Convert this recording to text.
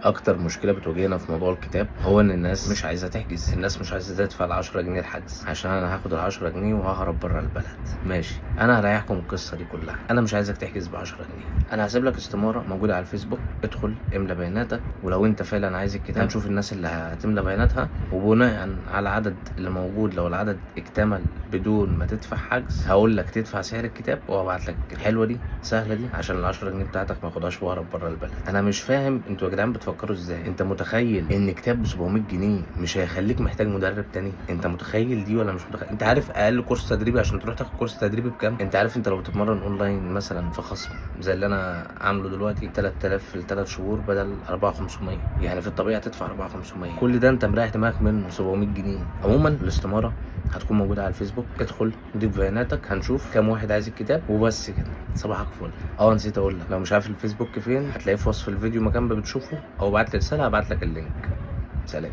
اكتر مشكله بتواجهنا في موضوع الكتاب هو ان الناس مش عايزه تحجز، الناس مش عايزه تدفع ال 10 جنيه الحجز، عشان انا هاخد ال 10 جنيه وههرب بره البلد. ماشي، انا هريحكم القصه دي كلها، انا مش عايزك تحجز ب 10 جنيه، انا هسيب لك استماره موجوده على الفيسبوك، ادخل املى بياناتك، ولو انت فعلا عايز الكتاب هنشوف الناس اللي هتملى بياناتها، وبناء على العدد اللي موجود لو العدد اكتمل بدون ما تدفع حجز هقول لك تدفع سعر الكتاب وهبعت لك الكتاب. حلوه دي، سهله دي، عشان ال 10 جنيه بتاعتك ما اخدهاش واهرب بره البلد. انا مش فاهم انتوا يا جدعان بتفكروا ازاي؟ انت متخيل ان كتاب ب 700 جنيه مش هيخليك محتاج مدرب تاني؟ انت متخيل دي ولا مش متخيل؟ انت عارف اقل كورس تدريبي عشان تروح تاخد كورس تدريبي بكام؟ انت عارف انت لو بتتمرن اونلاين مثلا في خصم زي اللي انا عامله دلوقتي 3000 في ال3 شهور بدل 4500، يعني في الطبيعي هتدفع 4500. كل ده انت مريح دماغك منه 700 جنيه. عموما الاستماره هتكون موجوده على الفيسبوك، ادخل ضيف بياناتك، هنشوف كام واحد عايز الكتاب وبس كده. صباحك فل. نسيت اقول لك، لو مش عارف الفيسبوك فين هتلاقيه في وصف الفيديو مكان ما بتشوفه، او بعت لي رساله هبعت لك اللينك. سلام.